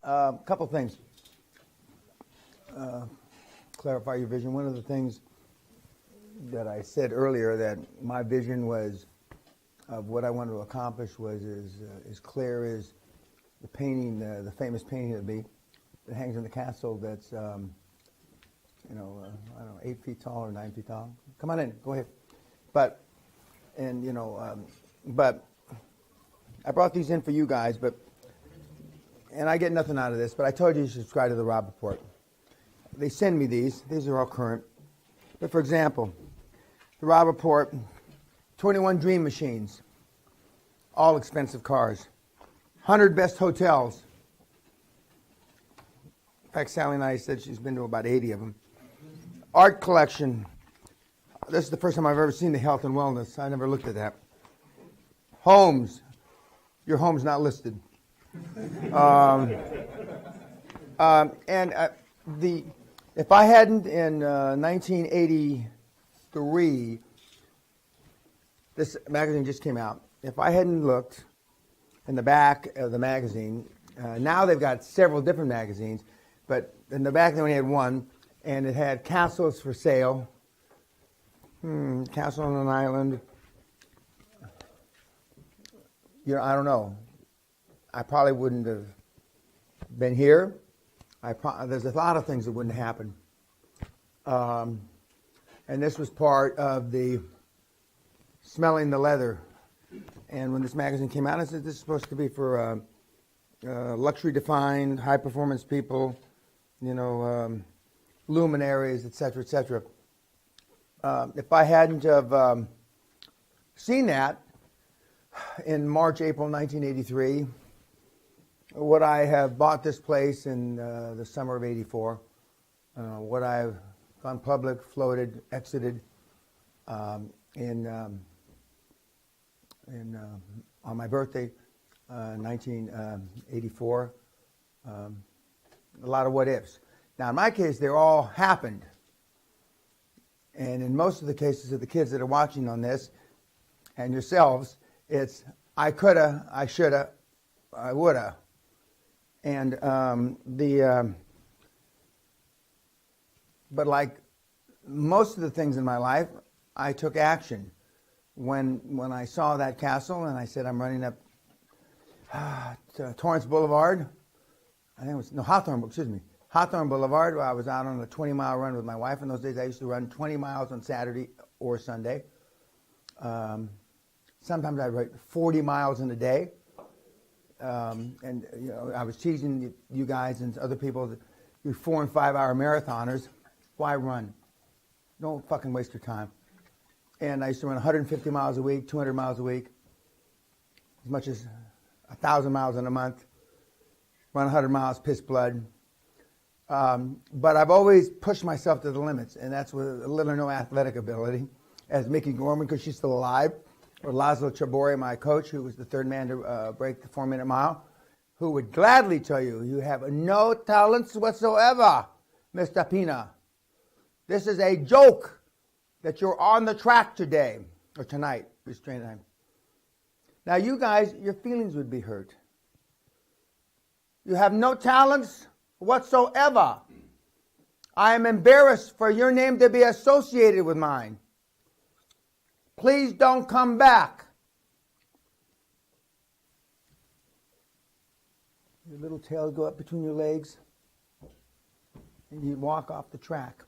Couple things. Clarify your vision. One of the things that I said earlier, that my vision was of what I wanted to accomplish was as clear as the painting, the famous painting of me that hangs in the castle. That's I don't know, 8 feet tall or 9 feet tall. Come on in. Go ahead. But I brought these in for you guys, and I get nothing out of this, but I told you to subscribe to the Rob Report. They send me these. These are all current. But for example, the Rob Report, 21 dream machines, all expensive cars, 100 best hotels. In fact, Sally and I said she's been to about 80 of them. Art collection. This is the first time I've ever seen the health and wellness. I never looked at that. Homes. Your home's not listed. If I hadn't in 1983, this magazine just came out. If I hadn't looked in the back of the magazine, now they've got several different magazines, but in the back they only had one, and it had castles for sale. Castle on an island. I don't know. I probably wouldn't have been here. There's a lot of things that wouldn't happen. And this was part of the smelling the leather. And when this magazine came out, I said this is supposed to be for luxury-defined, high-performance people, luminaries, et cetera, et cetera. If I hadn't have seen that in March, April 1983, would I have bought this place in the summer of '84? Would I have gone public, floated, exited on my birthday, 1984? A lot of what ifs. Now, in my case, they all happened. And in most of the cases of the kids that are watching on this, and yourselves, it's I coulda, I shoulda, I woulda. And but like most of the things in my life, I took action. When I saw that castle and I said I'm running up to Torrance Boulevard, I think it was Hawthorne Boulevard. I was out on a 20-mile run with my wife. In those days, I used to run 20 miles on Saturday or Sunday. Sometimes I'd run 40 miles in a day. And I was teasing you guys and other people that you're 4 and 5 hour marathoners. Why run? Don't fucking waste your time. And I used to run 150 miles a week, 200 miles a week, as much as 1,000 miles in a month. Run 100 miles, piss blood. But I've always pushed myself to the limits, and that's with little or no athletic ability. As Mickey Gorman, because she's still alive, or Laszlo Chabori, my coach, who was the third man to break the 4-minute mile, who would gladly tell you, you have no talents whatsoever, Mr. Peña. This is a joke that you're on the track today, or tonight, restrained time. Now you guys, your feelings would be hurt. You have no talents whatsoever. I am embarrassed for your name to be associated with mine. Please don't come back. Your little tail would go up between your legs, and you'd walk off the track.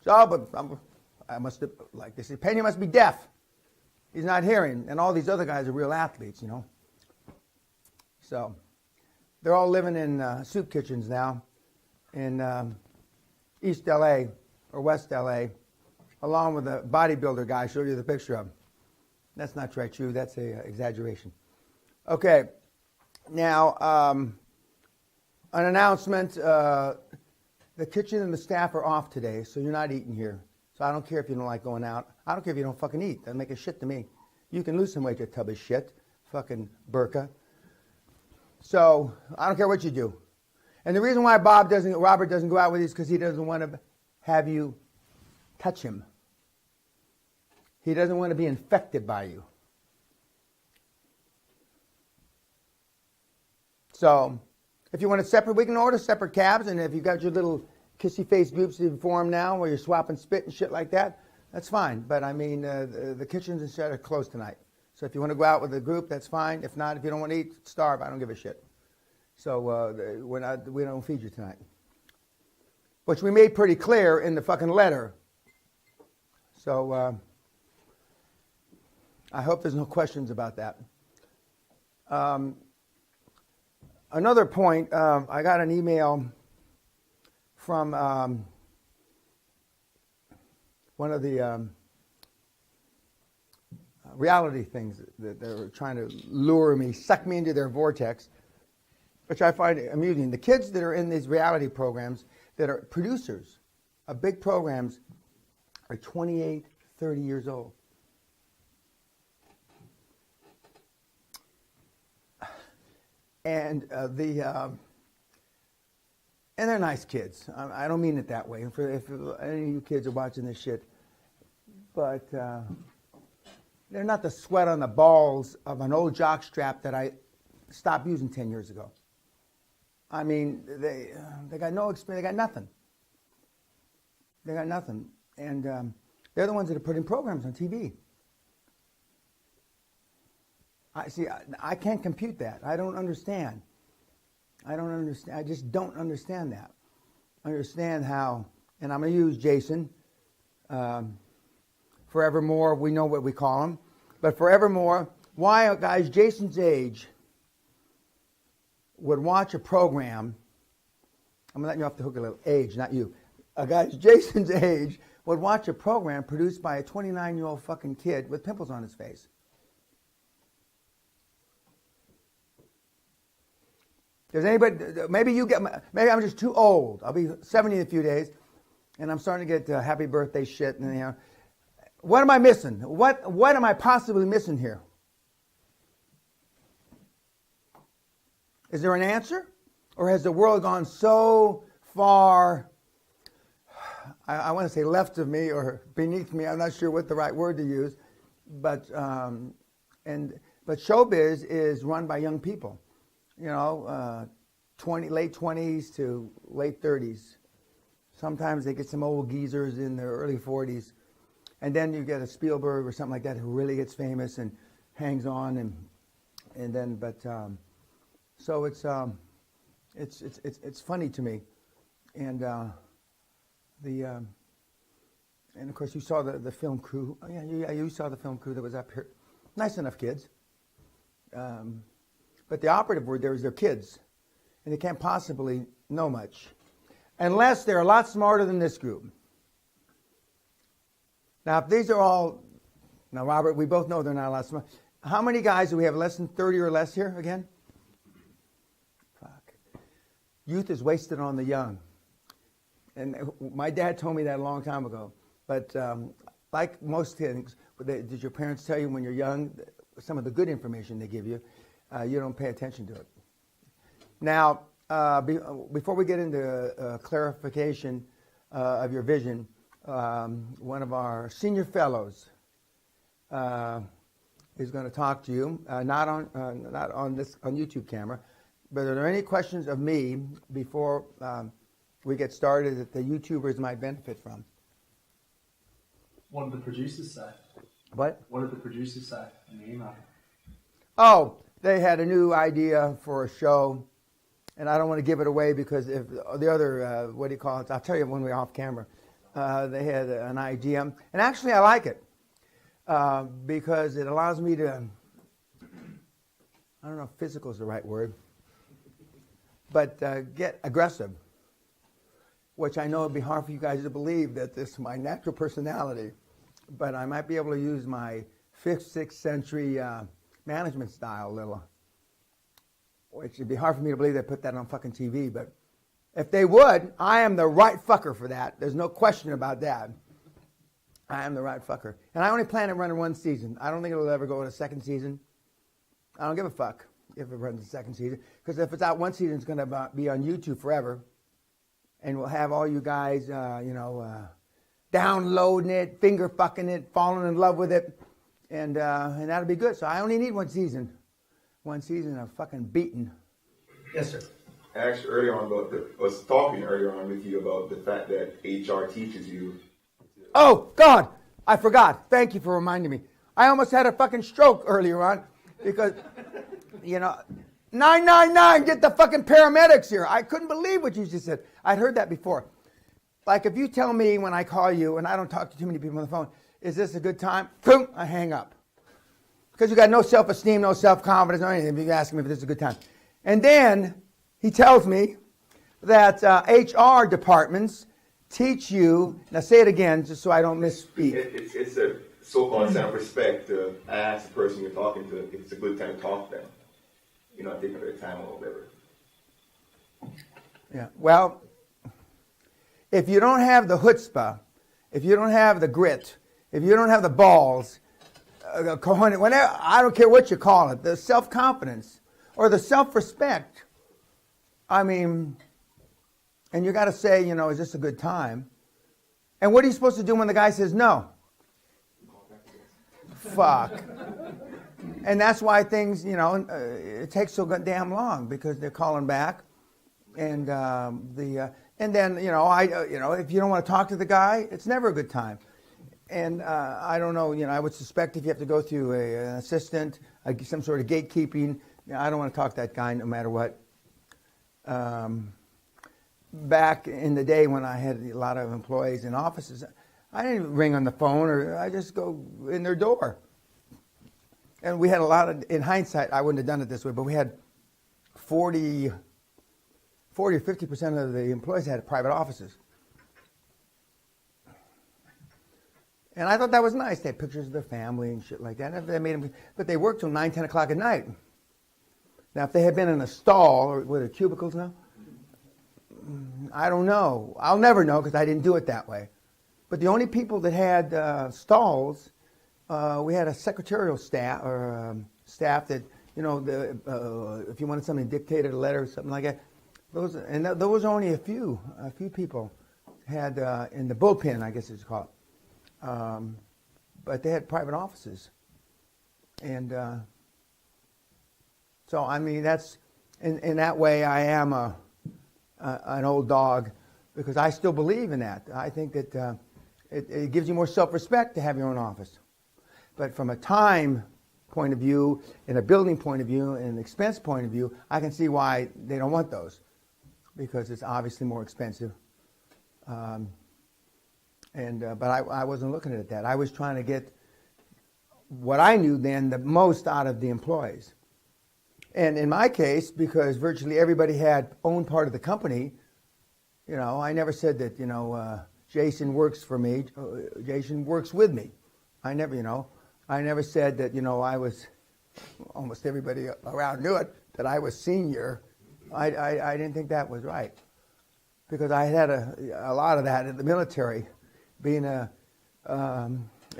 So, but I must have, like they say, Peña must be deaf. He's not hearing, and all these other guys are real athletes, So, they're all living in soup kitchens now in East LA or West LA, along with a bodybuilder guy I showed you the picture of. That's not true. That's an exaggeration. Okay. Now, an announcement. The kitchen and the staff are off today, so you're not eating here. So I don't care if you don't like going out. I don't care if you don't fucking eat. Doesn't make a shit to me. You can lose some weight, you tub of shit. Fucking burka. So I don't care what you do. And the reason why Robert doesn't go out with you is because he doesn't want to have you touch him. He doesn't want to be infected by you. So if you want it separate, we can order separate cabs. And if you got your little kissy face groups you form now where you're swapping spit and shit like that, that's fine. But I mean, the kitchens and shit are closed tonight. So if you want to go out with a group, that's fine. If not, if you don't want to eat, starve. I don't give a shit. So we don't feed you tonight. Which we made pretty clear in the fucking letter. So I hope there's no questions about that. Another point, I got an email from one of the reality things that they're trying to lure me, suck me into their vortex, which I find amusing. The kids that are in these reality programs that are producers of big programs are 28, 30 years old. And and they're nice kids. I don't mean it that way. If any of you kids are watching this shit, but they're not the sweat on the balls of an old jock strap that I stopped using 10 years ago. I mean, they got no experience. They got nothing. They got nothing, and they're the ones that are putting programs on TV. I can't compute that. I don't understand. I just don't understand that. I understand how, and I'm going to use Jason. Forevermore, we know what we call him. But forevermore, why guys Jason's age would watch a program, I'm letting you off the hook a little, age, not you. Guys Jason's age would watch a program produced by a 29-year-old fucking kid with pimples on his face. Does anybody, maybe I'm just too old. I'll be 70 in a few days, and I'm starting to get happy birthday shit. And, you know, what am I missing? What am I possibly missing here? Is there an answer? Or has the world gone so far, I want to say left of me or beneath me, I'm not sure what the right word to use, but showbiz is run by young people. You know, late 20s to late 30s. Sometimes they get some old geezers in their early 40s. And then you get a Spielberg or something like that who really gets famous and hangs on. And then, so it's funny to me. And and of course you saw the film crew. Oh, yeah, you saw the film crew that was up here. Nice enough kids. But the operative word there is they're kids. And they can't possibly know much. Unless they're a lot smarter than this group. Now, if these are all... Now, Robert, we both know they're not a lot smart. How many guys do we have less than 30 or less here again? Fuck. Youth is wasted on the young. And my dad told me that a long time ago. But like most things, did your parents tell you when you're young, some of the good information they give you, you don't pay attention to it. Now, before we get into clarification of your vision, one of our senior fellows is going to talk to you, not on YouTube camera. But are there any questions of me before we get started that the YouTubers might benefit from? What did the producers say? What? What did the producers say in the email? Oh, they had a new idea for a show, and I don't want to give it away because if the other, what do you call it? I'll tell you when we're off camera. They had an idea, and actually I like it because it allows me to, I don't know if physical is the right word, but get aggressive, which I know would be hard for you guys to believe that this is my natural personality, but I might be able to use my 5th, 6th century management style a little, which would be hard for me to believe they put that on fucking TV, but if they would, I am the right fucker for that. There's no question about that. I am the right fucker. And I only plan on running one season. I don't think it'll ever go in a second season. I don't give a fuck if it runs a second season, because if it's out one season, it's going to be on YouTube forever, and we'll have all you guys, downloading it, finger fucking it, falling in love with it, and that'll be good. So I only need one season of fucking beating Yes, sir. Actually, earlier on was talking earlier on with you about the fact that HR teaches you. Oh, God, I forgot. Thank you for reminding me. I almost had a fucking stroke earlier on because, 999, get the fucking paramedics here. I couldn't believe what you just said. I'd heard that before. Like if you tell me when I call you, and I don't talk to too many people on the phone, is this a good time? Boom, I hang up. Because you got no self-esteem, no self-confidence, no anything. You ask me if this is a good time. And then he tells me that HR departments teach you, now say it again just so I don't misspeak. It's a so-called sign of respect to ask the person you're talking to if it's a good time to talk to them. You're not taking their time or whatever. Yeah, well, if you don't have the chutzpah, if you don't have the grit, if you don't have the balls, whenever, I don't care what you call it, the self-confidence or the self-respect, I mean, and you got to say, is this a good time? And what are you supposed to do when the guy says no? Fuck. And that's why things, it takes so damn long because they're calling back, and and then if you don't want to talk to the guy, it's never a good time. And I don't know, I would suspect if you have to go through an assistant, some sort of gatekeeping, I don't want to talk to that guy no matter what. Back in the day when I had a lot of employees in offices, I didn't ring on the phone, or I just go in their door. And we had a lot of, in hindsight, I wouldn't have done it this way, but we had 40 or 50% of the employees had private offices. And I thought that was nice. They had pictures of their family and shit like that. And they made them, but they worked till 9, 10 o'clock at night. Now, if they had been in a stall, or were there cubicles now? I don't know. I'll never know because I didn't do it that way. But the only people that had stalls, we had a secretarial staff, or staff that, if you wanted somebody dictated a letter or something like that, those were only a few people had in the bullpen, I guess it's called. But they had private offices. And so, I mean, that's, in that way, I am an old dog because I still believe in that. I think that it gives you more self-respect to have your own office. But from a time point of view, and a building point of view, and an expense point of view, I can see why they don't want those because it's obviously more expensive. But I wasn't looking at that. I was trying to get what I knew then the most out of the employees. And in my case, because virtually everybody had owned part of the company, I never said that, Jason works for me, Jason works with me. I never said that, I was, almost everybody around knew it, that I was senior. I didn't think that was right. Because I had a lot of that in the military, being a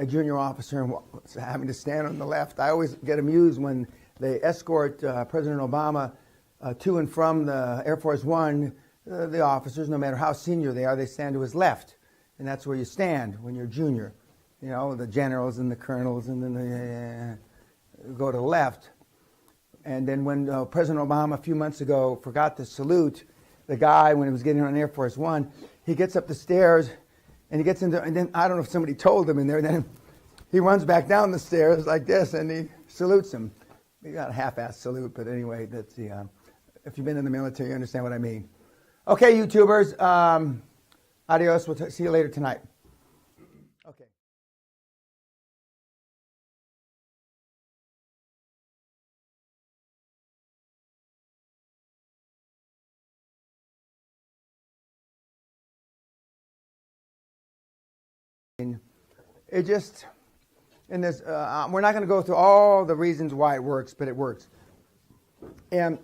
junior officer and having to stand on the left. I always get amused when they escort President Obama to and from the Air Force One. The officers, no matter how senior they are, they stand to his left. And that's where you stand when you're junior. The generals and the colonels, and then they go to the left. And then when President Obama a few months ago forgot to salute the guy when he was getting on Air Force One, he gets up the stairs and he gets into, and then I don't know if somebody told him in there, then he runs back down the stairs like this and he salutes him. He got a half-assed salute, but anyway, that's the, if you've been in the military, you understand what I mean. Okay, YouTubers, adios. We'll see you later tonight. Okay. It just, in this, we're not going to go through all the reasons why it works, but it works. And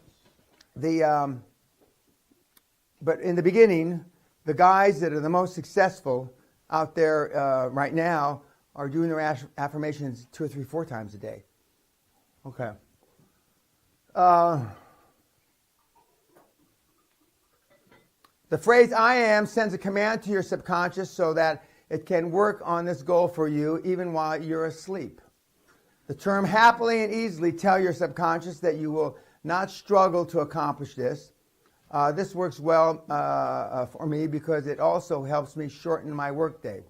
but in the beginning, the guys that are the most successful out there right now are doing their affirmations 2 or 3, 4 times a day. Okay. The phrase "I am" sends a command to your subconscious so that it can work on this goal for you even while you're asleep. The term "happily and easily" tell your subconscious that you will not struggle to accomplish this. This works well for me because it also helps me shorten my workday.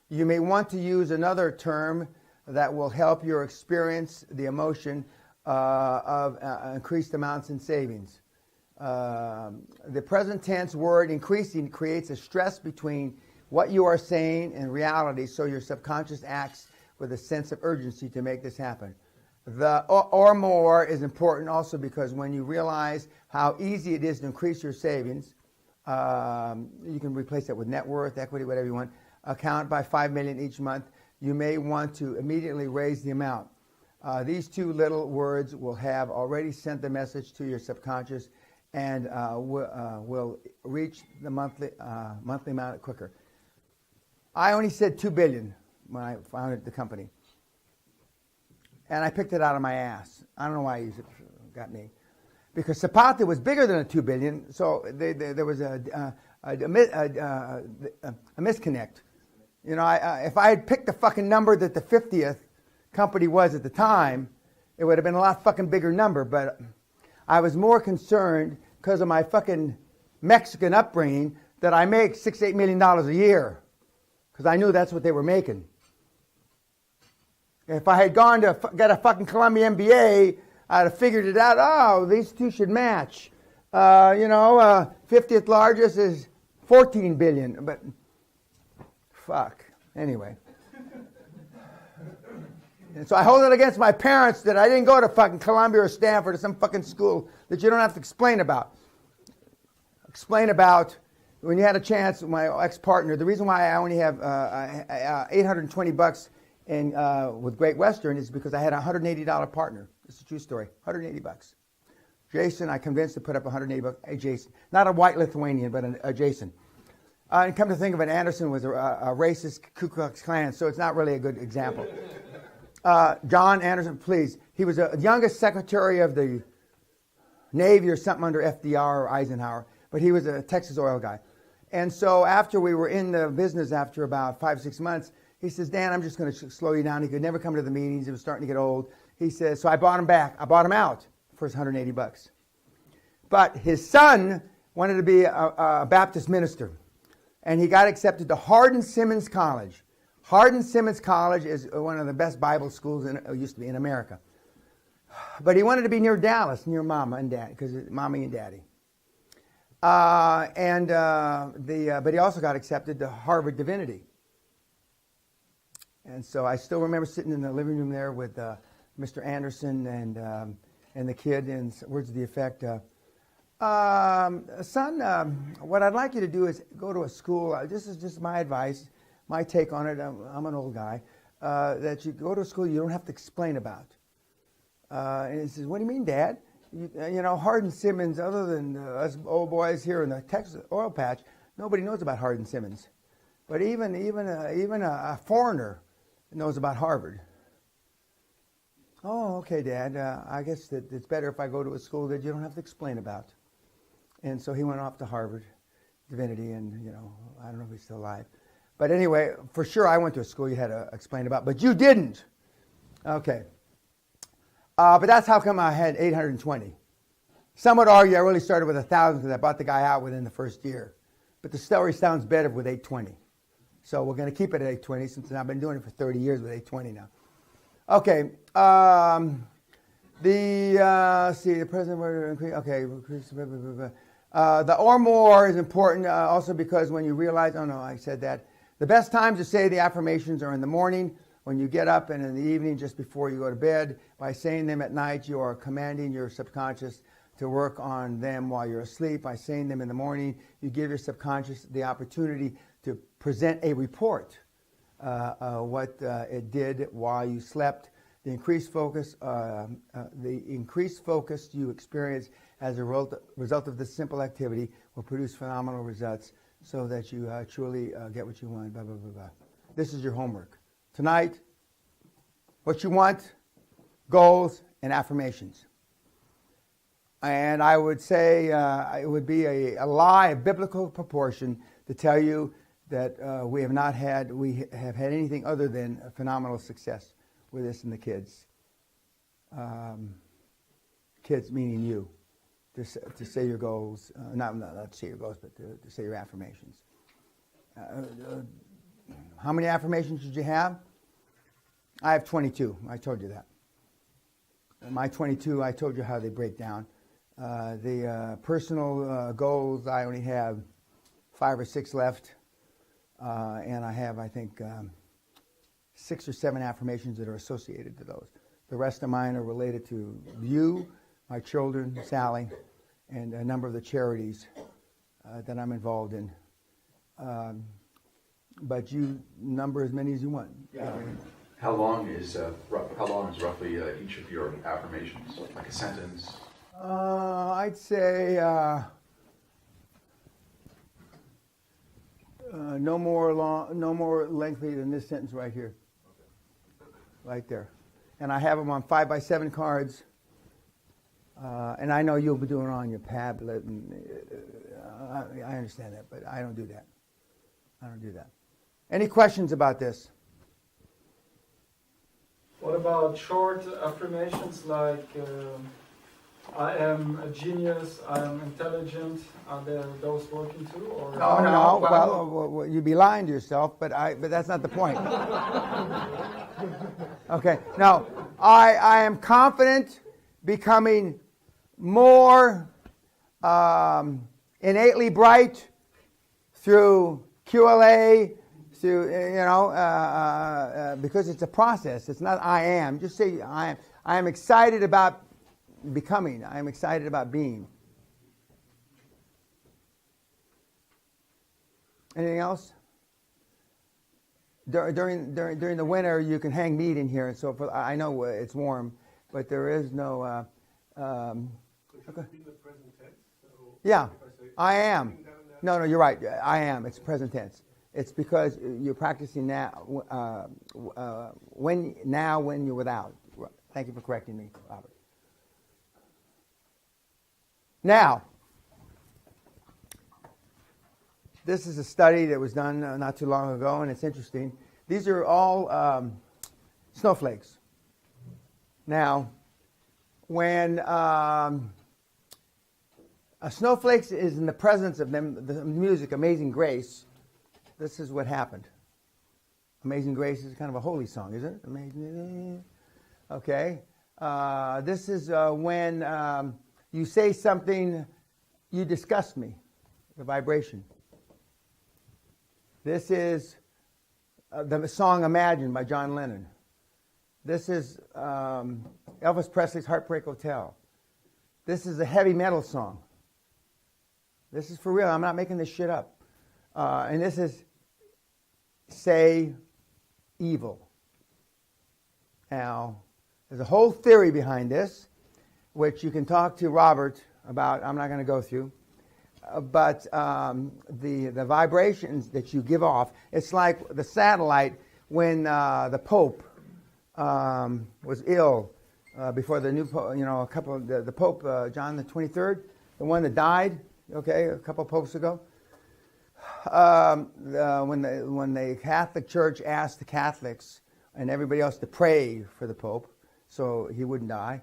You may want to use another term that will help you experience the emotion of increased amounts in savings. The present tense word increasing creates a stress between what you are saying and reality, so your subconscious acts with a sense of urgency to make this happen. The or more is important also because when you realize how easy it is to increase your savings, you can replace that with net worth, equity, whatever you want, account by $5 million each month. You may want to immediately raise the amount. These two little words will have already sent the message to your subconscious and will reach the monthly amount quicker. I only said $2 billion when I founded the company. And I picked it out of my ass. I don't know why it got me. Because Zapata was bigger than a $2 billion, so there was a misconnect. You know, if I had picked the fucking number that the 50th company was at the time, it would have been a lot fucking bigger number. But I was more concerned because of my fucking Mexican upbringing that I make $6-8 million a year. Because I knew that's what they were making. If I had gone to get a fucking Columbia MBA, I'd have figured it out. Oh, these two should match. 50th largest is 14 billion. But fuck. Anyway. And so I hold it against my parents that I didn't go to fucking Columbia or Stanford or some fucking school that you don't have to explain about. Explain about when you had a chance with my ex-partner. The reason why I only have $820 with Great Western is because I had a $180 partner. It's a true story. $180. Jason, I convinced to put up $180. Hey, Jason. Not a white Lithuanian, but a Jason. And come to think of it, Anderson was a racist Ku Klux Klan, so it's not really a good example. John Anderson, please. He was the youngest secretary of the Navy or something under FDR or Eisenhower, but he was a Texas oil guy. And so after we were in the business after about 5-6 months, he says, Dan, I'm just going to slow you down. He could never come to the meetings. He was starting to get old. He says, so I bought him back. I bought him out for his $180. But his son wanted to be a Baptist minister. And he got accepted to Hardin-Simmons College. Hardin-Simmons College is one of the best Bible schools used to be in America. But he wanted to be near Dallas, near Mama and Dad, because Mommy and Daddy. But he also got accepted to Harvard Divinity. And so I still remember sitting in the living room there with Mr. Anderson and the kid, and words to the effect, son, what I'd like you to do is go to a school. This is just my advice, my take on it. I'm an old guy. That you go to a school you don't have to explain about. And he says, what do you mean, Dad? Hardin-Simmons, other than us old boys here in the Texas oil patch, nobody knows about Hardin-Simmons. But even a foreigner knows about Harvard. Oh, okay, Dad. I guess that it's better if I go to a school that you don't have to explain about. And so he went off to Harvard Divinity, and I don't know if he's still alive. But anyway, for sure, I went to a school you had to explain about, but you didn't. Okay. But that's how come I had 820. Some would argue I really started with 1,000 because I bought the guy out within the first year. But the story sounds better with 820. So we're going to keep it at 820 since I've been doing it for 30 years with 820 now. Okay. The president. Okay. The or more is important also because when you realize, oh no, I said that. The best times to say the affirmations are in the morning, when you get up, and in the evening just before you go to bed. By saying them at night, you are commanding your subconscious to work on them while you're asleep. By saying them in the morning, you give your subconscious the opportunity to present a report, what it did while you slept. The increased focus you experience as a result of this simple activity will produce phenomenal results so that you truly get what you want, blah, blah, blah, blah. This is your homework. Tonight, what you want, goals, and affirmations. And I would say it would be a lie of biblical proportion to tell you that we have had anything other than a phenomenal success with this and the kids. kids, meaning you, to say your goals, not to say your goals, but to say your affirmations. How many affirmations did you have? I have 22. I told you that. My 22, I told you how they break down. The personal goals, I only have 5 or 6 left. And I have, I think, 6 or 7 affirmations that are associated to those. The rest of mine are related to you, my children, Sally, and a number of the charities that I'm involved in. But you number as many as you want. How long is roughly each of your affirmations? Like a sentence? I'd say no more lengthy than this sentence right here. Right there. And I have them on 5x7 cards. And I know you'll be doing it on your tablet. And, I understand that, but I don't do that. I don't do that. Any questions about this? What about short affirmations like I am a genius, I am intelligent? Are there those working too? Or No. Well, you'd be lying to yourself, but that's not the point. Okay. No, I am confident, becoming more innately bright through QLA, through because it's a process. It's not I am. Just say I am. I am excited about becoming. I am excited about being. Anything else? During the winter, you can hang meat in here, and so forth. I know it's warm, but there is no. Okay. Yeah, I am. No, you're right. I am. It's present tense. It's because you're practicing now. When you're without. Thank you for correcting me, Robert. Now, this is a study that was done not too long ago, and it's interesting. These are all snowflakes. Now, when a snowflake is in the presence of them, the music Amazing Grace, this is what happened. Amazing Grace is kind of a holy song, isn't it? Amazing. Okay. This is when you say something, you disgust me, the vibration. This is the song Imagine by John Lennon. This is Elvis Presley's Heartbreak Hotel. This is a heavy metal song. This is for real. I'm not making this shit up. And this is Say Evil. Now, there's a whole theory behind this, which you can talk to Robert about. I'm not going to go through. But the vibrations that you give off, it's like the satellite when the Pope was ill before the new Pope, the Pope, John the 23rd, the one that died, a couple of popes ago. When the Catholic Church asked the Catholics and everybody else to pray for the Pope so he wouldn't die,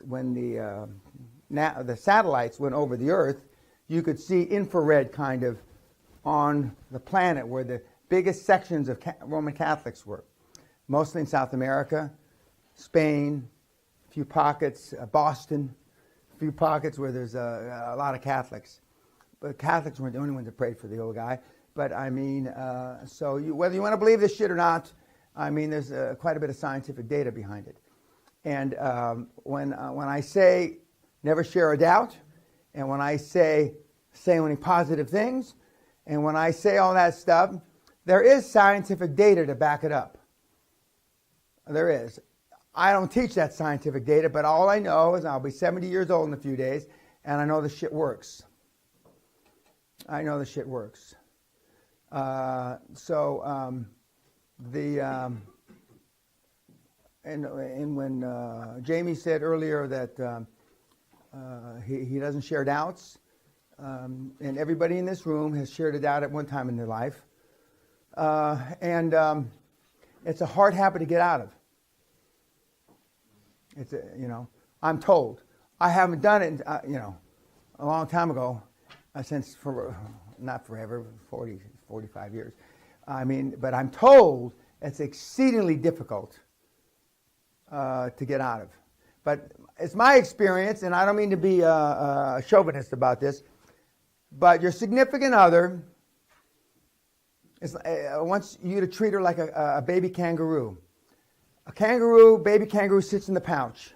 when the satellites went over the Earth, you could see infrared kind of on the planet where the biggest sections of Roman Catholics were, mostly in South America, Spain, a few pockets, Boston, a few pockets where there's a lot of Catholics. But Catholics weren't the only ones that prayed for the old guy. But I mean, so whether you want to believe this shit or not, I mean, there's quite a bit of scientific data behind it. And when I say never share a doubt, and when I say only positive things, and when I say all that stuff, there is scientific data to back it up. There is. I don't teach that scientific data, but all I know is I'll be 70 years old in a few days, and I know the shit works. I know the shit works. And when Jamie said earlier that he doesn't share doubts, and everybody in this room has shared a doubt at one time in their life, it's a hard habit to get out of. I'm told. I haven't done it, a long time ago, not forever, 40, 45 years. But I'm told it's exceedingly difficult to get out of. But it's my experience, and I don't mean to be a chauvinist about this, but your significant other wants you to treat her like a baby kangaroo. Baby kangaroo sits in the pouch,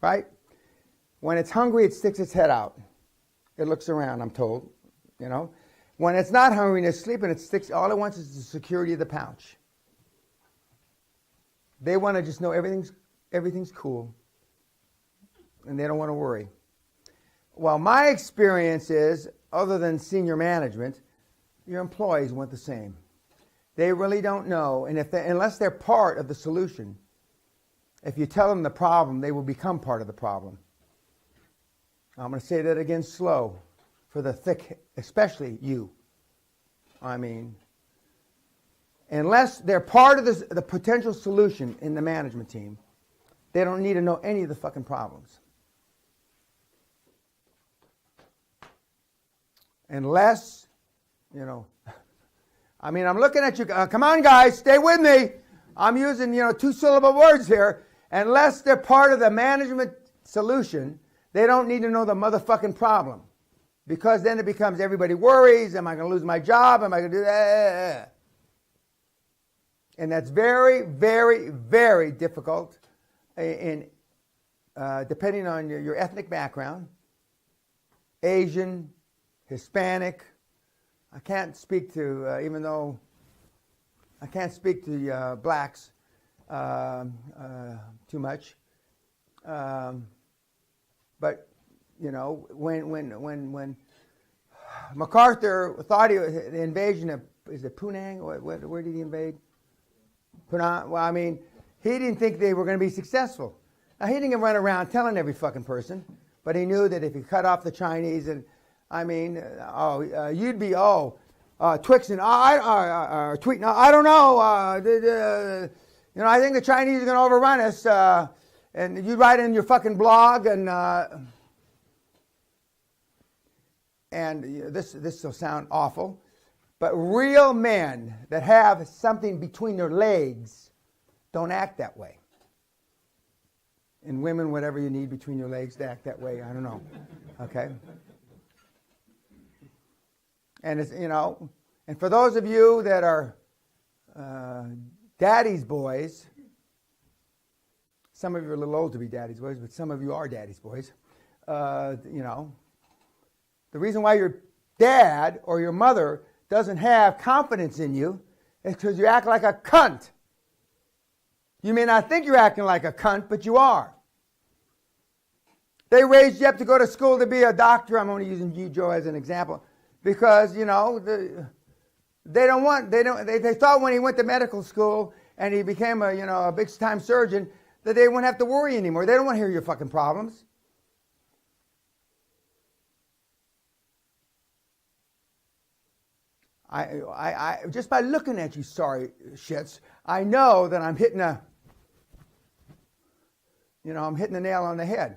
right? When it's hungry, it sticks its head out. It looks around, I'm told, When it's not hungry and it's sleeping, all it wants is the security of the pouch. They want to just know everything's cool, and they don't want to worry. Well, my experience is, other than senior management, your employees want the same. They really don't know, and unless they're part of the solution, if you tell them the problem, they will become part of the problem. I'm going to say that again slow, for the thick, especially you. Unless they're part of the potential solution in the management team, they don't need to know any of the fucking problems. Unless, I'm looking at you. Come on, guys, stay with me. I'm using, 2-syllable words here. Unless they're part of the management solution, they don't need to know the motherfucking problem. Because then it becomes everybody worries. Am I going to lose my job? Am I going to do that? And that's very, very, very difficult depending on your ethnic background. Asian, Hispanic. I can't speak to, even though I can't speak to blacks too much. But, when MacArthur thought the invasion of, is it Penang? Where did he invade? Penang. Well, he didn't think they were going to be successful. Now, he didn't run around telling every fucking person, but he knew that if he cut off the Chinese, and you'd be Twixing, tweeting. I don't know. I think the Chinese are going to overrun us. And you write in your fucking blog, and this will sound awful, but real men that have something between their legs don't act that way. And women, whatever you need between your legs to act that way, I don't know. Okay? And it's, and for those of you that are daddy's boys, some of you are a little old to be daddy's boys, but some of you are daddy's boys. The reason why your dad or your mother doesn't have confidence in you is because you act like a cunt. You may not think you're acting like a cunt, but you are. They raised you up to go to school to be a doctor. I'm only using you, Joe, as an example, because they thought when he went to medical school and he became a big time surgeon that they wouldn't have to worry anymore. They don't want to hear your fucking problems. I just by looking at you, sorry shits, I know that I'm hitting I'm hitting the nail on the head.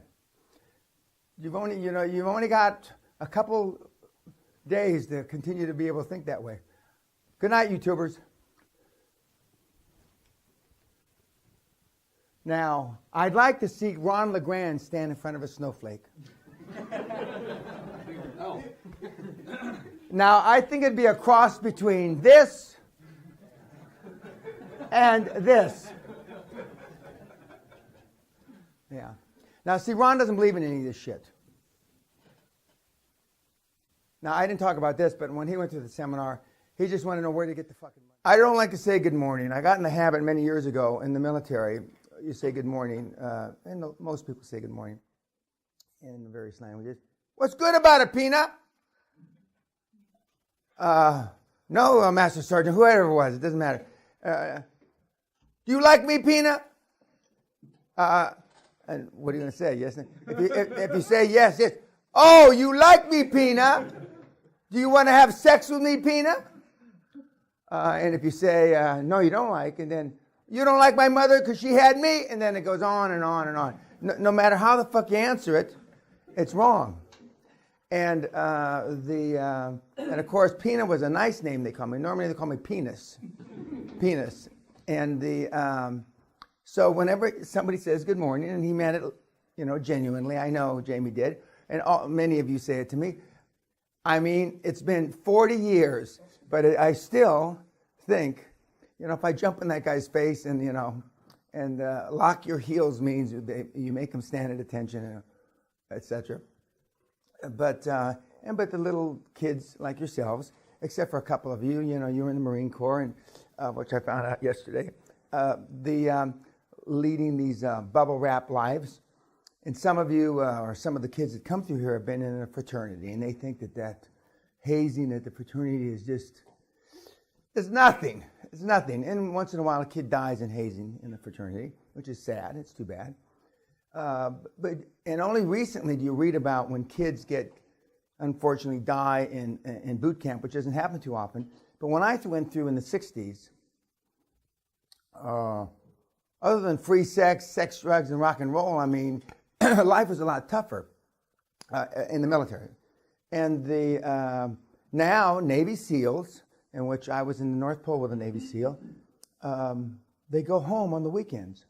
You've only got a couple days to continue to be able to think that way. Good night, YouTubers. Now, I'd like to see Ron LeGrand stand in front of a snowflake. Oh. Now, I think it'd be a cross between this and this. Yeah. Now, see, Ron doesn't believe in any of this shit. Now, I didn't talk about this, but when he went to the seminar, he just wanted to know where to get the fucking money. I don't like to say good morning. I got in the habit many years ago in the military. You say good morning, and most people say good morning in the various languages. What's good about it, Peanut? No, Master Sergeant, whoever it was, it doesn't matter. Do you like me, Peanut? And what are you going to say? Yes. If you say yes, yes. Oh, you like me, Peanut? Do you want to have sex with me, Peanut? And if you say no, you don't like, and then you don't like my mother because she had me, and then it goes on and on and on. no matter how the fuck you answer it, it's wrong. And and of course, Peanut was a nice name they call me. Normally they call me Penis. Penis. And so whenever somebody says good morning, and he meant it, genuinely, I know Jamie did, and many of you say it to me. I mean, it's been 40 years, but I still think, if I jump in that guy's face and, and lock your heels means you make him stand at attention, etc. But the little kids like yourselves, except for a couple of you, you were in the Marine Corps, and which I found out yesterday, leading these bubble wrap lives. And some of you, or some of the kids that come through here have been in a fraternity, and they think that hazing at the fraternity is just, it's nothing. It's nothing. And once in a while a kid dies in hazing in the fraternity, which is sad. It's too bad. And only recently do you read about when kids unfortunately die in boot camp, which doesn't happen too often. But when I went through in the 60s, other than free sex, drugs, and rock and roll, I mean, life was a lot tougher in the military. And the now Navy SEALs, in which I was in the North Pole with a Navy SEAL, they go home on the weekends,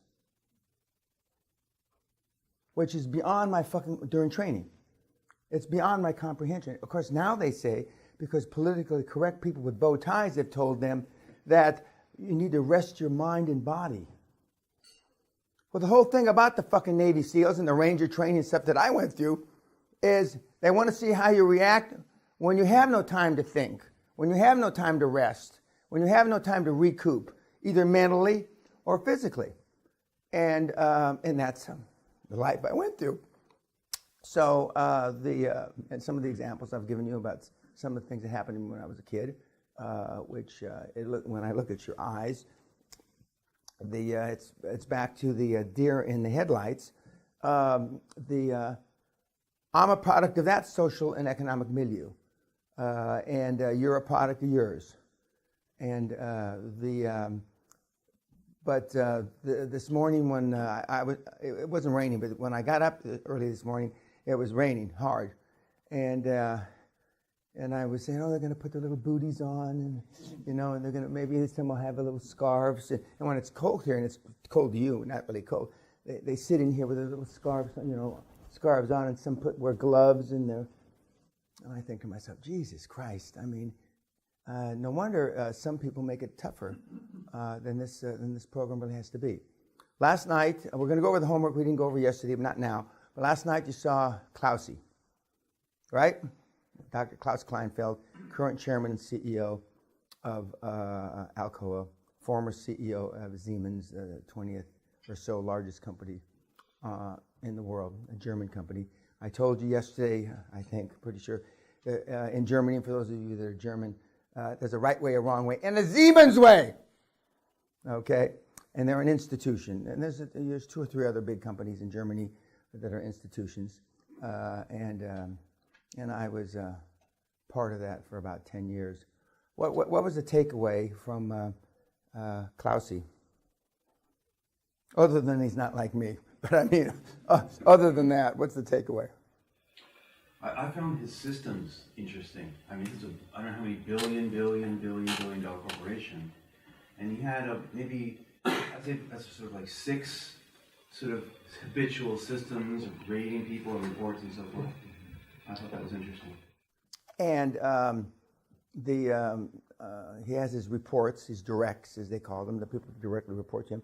which is beyond my during training. It's beyond my comprehension. Of course, now they say, because politically correct people with bow ties have told them that you need to rest your mind and body. Well, the whole thing about the fucking Navy SEALs and the Ranger training stuff that I went through is they want to see how you react when you have no time to think, when you have no time to rest, when you have no time to recoup, either mentally or physically. And that's the life I went through. So and some of the examples I've given you about some of the things that happened to me when I was a kid, when I look at your eyes, it's back to the deer in the headlights. I'm a product of that social and economic milieu, and you're a product of yours. And this morning when it wasn't raining, but when I got up early this morning, it was raining hard, and I was saying, they're going to put their little booties on, and they're going to, maybe some will have a little scarves. And when it's cold here, and it's cold to you, not really cold, they sit in here with their little scarves, scarves on, and some wear gloves, and I think to myself, Jesus Christ, I mean, no wonder some people make it tougher than this program really has to be. Last night, we're going to go over the homework we didn't go over yesterday, but not now. But last night you saw Klausy, right? Dr. Klaus Kleinfeld, current chairman and CEO of Alcoa, former CEO of Siemens, the 20th or so largest company in the world, a German company. I told you yesterday, I think, pretty sure, in Germany, and for those of you that are German, there's a right way, a wrong way, and a Siemens way. Okay, and they're an institution. And there's two or three other big companies in Germany that are institutions, and I was part of that for about 10 years. What was the takeaway from Klausy? Other than he's not like me, but I mean, other than that, what's the takeaway? I found his systems interesting. I mean, I don't know how many billion dollar corporation, and he had maybe, I'd say that's sort of like 6 sort of habitual systems of grading people and reports and so forth. I thought that was interesting. And he has his reports, his directs, as they call them, the people who directly report to him.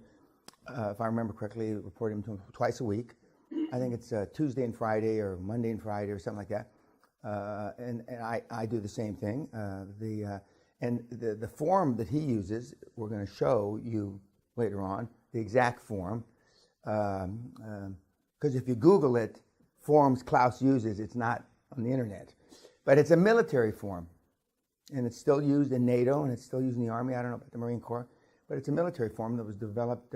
If I remember correctly, report him to him twice a week. I think it's Tuesday and Friday, or Monday and Friday, or something like that. And I do the same thing. The form that he uses, we're going to show you later on, the exact form. Because if you Google it, forms Klaus uses, it's not on the internet. But it's a military form. And it's still used in NATO, and it's still used in the Army. I don't know about the Marine Corps. But it's a military form that was developed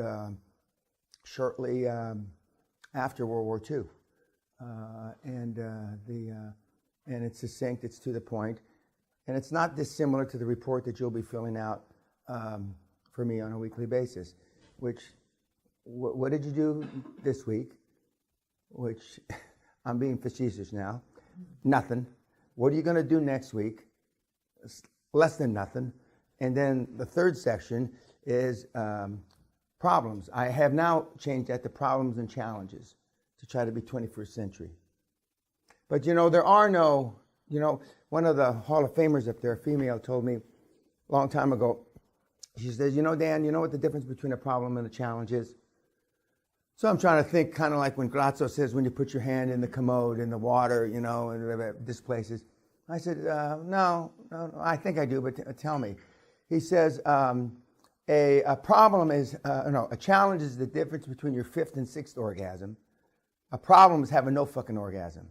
shortly after World War II. And it's succinct, it's to the point. And it's not dissimilar to the report that you'll be filling out for me on a weekly basis, which, what did you do this week? which I'm being facetious now. Nothing. What are you going to do next week? Less than nothing. And then the third section is problems. I have now changed that to problems and challenges to try to be 21st century. But there are no, one of the Hall of Famers up there, a female, told me a long time ago, she says, Dan, you know what the difference between a problem and a challenge is? So I'm trying to think kind of like when Grazzo says when you put your hand in the commode in the water, and displaces. I said, no, I think I do, but tell me. He says, a problem is, a challenge is the difference between your fifth and sixth orgasm. A problem is having no fucking orgasm.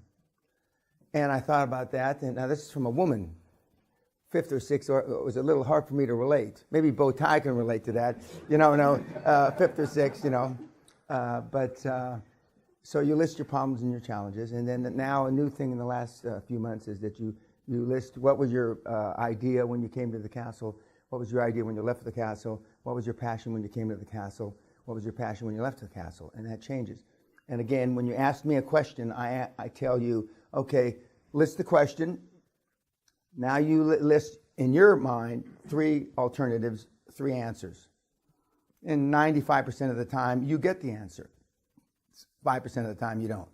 And I thought about that, and now this is from a woman. Fifth or sixth, or it was a little hard for me to relate. Maybe Bow Tie can relate to that, fifth or sixth, So you list your problems and your challenges, and then now a new thing in the last few months is that you list what was your idea when you came to the castle, what was your idea when you left the castle, what was your passion when you came to the castle, what was your passion when you left the castle, and that changes. And again, when you ask me a question, I tell you, okay, list the question. Now you list in your mind 3 alternatives, 3 answers. And 95% of the time, you get the answer. 5% of the time, you don't.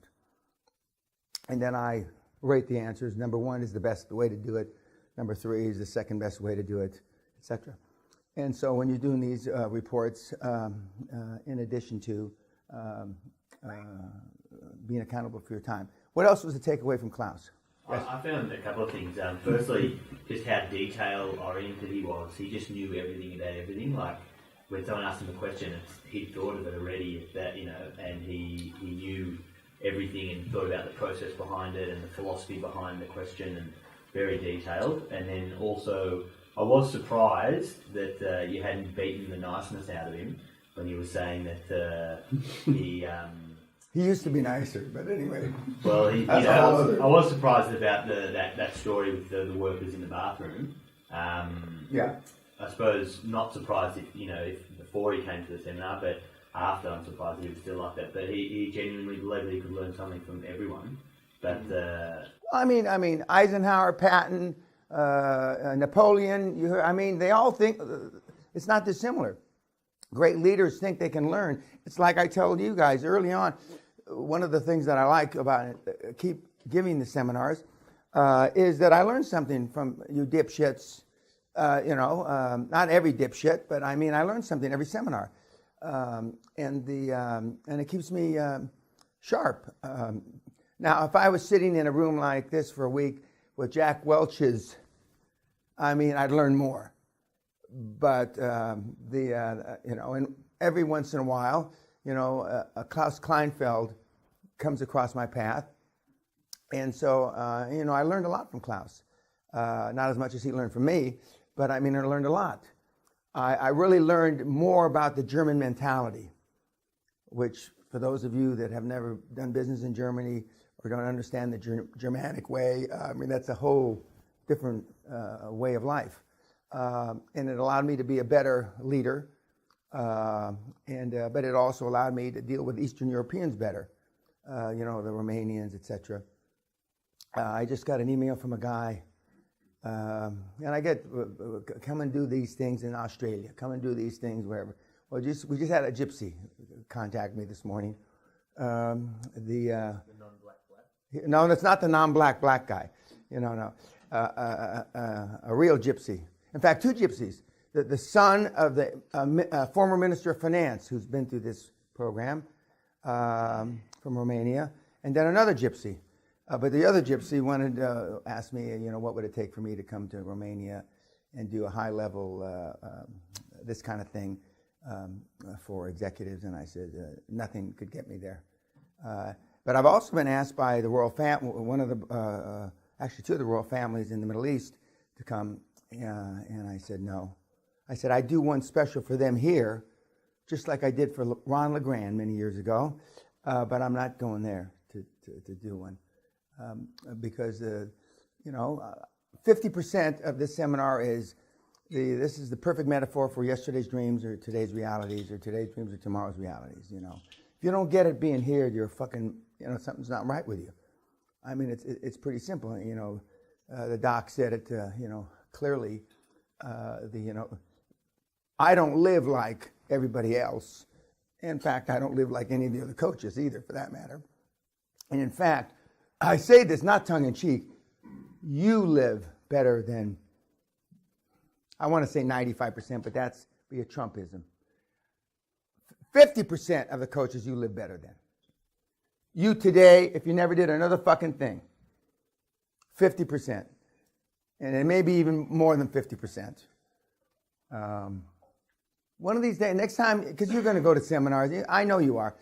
And then I rate the answers. Number 1 is the best way to do it. Number 3 is the second best way to do it, etc. And so when you're doing these reports, in addition to being accountable for your time. What else was the takeaway from Klaus? Yes. I found a couple of things. Firstly, just how detail-oriented he was. He just knew everything about everything. Like, when someone asked him a question, he'd thought of it already, and he knew everything and thought about the process behind it and the philosophy behind the question, and very detailed. And then also, I was surprised that you hadn't beaten the niceness out of him when he was saying that He used to be nicer, but anyway. Well, I was surprised about that story with the workers in the bathroom. Yeah. I suppose not surprised if before he came to the seminar, but after I'm surprised he was still like that. But he genuinely believed he could learn something from everyone. But I mean, Eisenhower, Patton, Napoleon. They all think it's not dissimilar. Great leaders think they can learn. It's like I told you guys early on. One of the things that I like about it, keep giving the seminars, is that I learned something from you dipshits. Not every dipshit, but I learned something every seminar, and it keeps me sharp. Now, if I was sitting in a room like this for a week with Jack Welch's, I'd learn more. But and every once in a while, a Klaus Kleinfeld comes across my path, and so I learned a lot from Klaus. Not as much as he learned from me, but I learned a lot. I really learned more about the German mentality, which for those of you that have never done business in Germany or don't understand the Germanic way, that's a whole different way of life. And it allowed me to be a better leader, but it also allowed me to deal with Eastern Europeans better, the Romanians, etc. I just got an email from a guy, and I get, come and do these things in Australia, come and do these things wherever. Well, we just had a gypsy contact me this morning. The non-black black? No, it's not the non-black black guy. No. A real gypsy. In fact, 2 gypsies. The son of the former Minister of Finance, who's been through this program from Romania, and then another gypsy. But the other gypsy wanted to ask me, what would it take for me to come to Romania and do a high-level, this kind of thing for executives, and I said, nothing could get me there. But I've also been asked by the royal family, actually 2 of the royal families in the Middle East to come, and I said no. I said, I do one special for them here, just like I did for Ron LeGrand many years ago, but I'm not going there to do one. Because 50% of this seminar is this is the perfect metaphor for yesterday's dreams or today's realities, or today's dreams or tomorrow's realities. If you don't get it being here, you're fucking something's not right with you. I mean, it's pretty simple. The doc said it, clearly. I don't live like everybody else. In fact, I don't live like any of the other coaches either, for that matter. And in fact, I say this not tongue in cheek. You live better than, I want to say 95%, but that's be a Trumpism. 50% of the coaches you live better than. You today, if you never did another fucking thing, 50%. And it may be even more than 50%. One of these days, next time, because you're going to go to seminars, I know you are.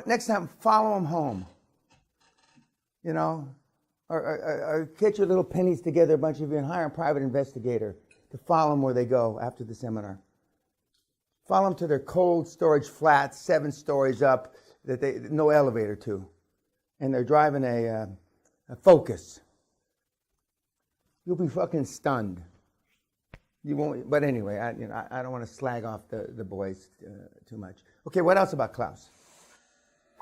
Next time, follow them home. Or get your little pennies together, a bunch of you, and hire a private investigator to follow them where they go after the seminar. Follow them to their cold storage flats, 7 stories up, no elevator to. And they're driving a Focus. You'll be fucking stunned. You won't. But anyway, I don't want to slag off the boys too much. Okay, what else about Klaus?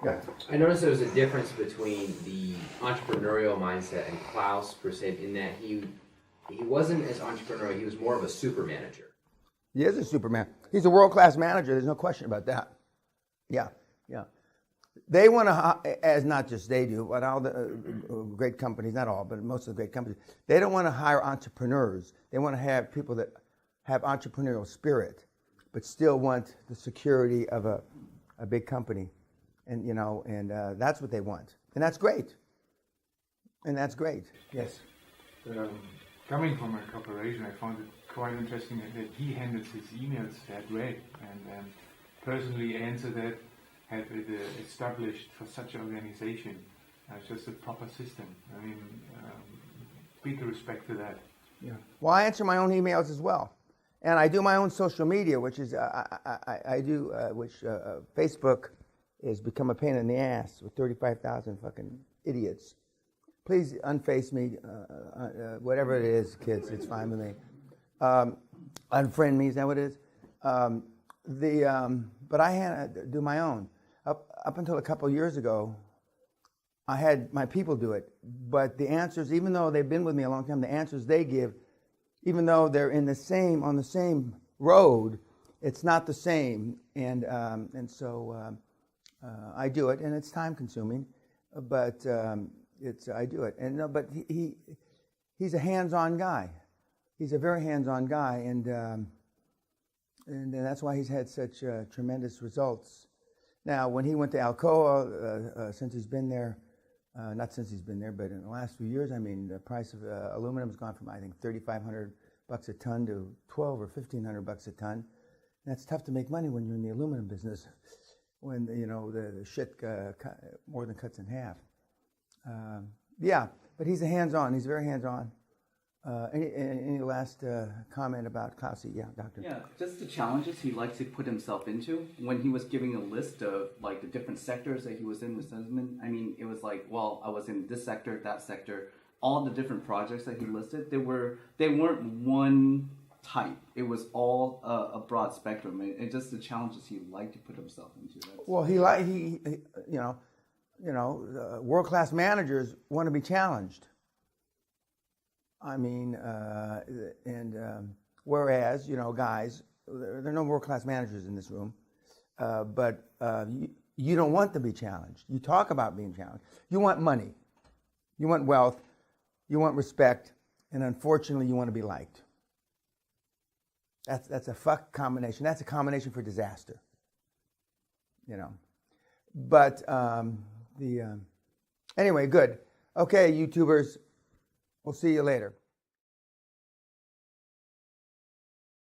Yeah. I noticed there was a difference between the entrepreneurial mindset and Klaus per se, in that he wasn't as entrepreneurial. He was more of a super manager. He is a Superman. He's a world-class manager. There's no question about that. Yeah. They want to, as not just they do, but all the great companies, not all, but most of the great companies, they don't want to hire entrepreneurs. They want to have people that have entrepreneurial spirit, but still want the security of a big company. And, that's what they want. And that's great. Yes. Coming from a corporation, I found it quite interesting that he handles his emails that way and personally answered that, had it established for such an organization. It's just a proper system. I mean, big respect to that. Yeah. Well, I answer my own emails as well. And I do my own social media, which is, Facebook has become a pain in the ass with 35,000 fucking idiots. Please unface me, whatever it is, kids, it's fine with me. Unfriend me, is that what it is? But I had to do my own. Up until a couple of years ago, I had my people do it. But the answers, even though they've been with me a long time, the answers they give, even though they're on the same road, it's not the same. And so I do it, and it's time consuming, but I do it. And but he's a hands-on guy. He's a very hands-on guy, and that's why he's had such tremendous results. Now, when he went to Alcoa, since he's been there, not since he's been there, but in the last few years, I mean, the price of aluminum has gone from, I think, $3,500 a ton to $1,200 or $1,500 a ton. And that's tough to make money when you're in the aluminum business, when the shit more than cuts in half. Yeah, but he's a hands-on. He's very hands-on. Any last comment about Klaus? Yeah, Doctor. Yeah, just the challenges he likes to put himself into. When he was giving a list of like the different sectors that he was in with Sensman, I mean, it was like, well, I was in this sector, that sector. All the different projects that he listed, they weren't one type. It was all a broad spectrum, and just the challenges he liked to put himself into. Well, world-class managers want to be challenged. I mean, whereas, guys, there are no world-class managers in this room, but you don't want to be challenged. You talk about being challenged. You want money. You want wealth. You want respect. And unfortunately, you want to be liked. That's a fuck combination. That's a combination for disaster. But anyway, good. Okay, YouTubers, we'll see you later.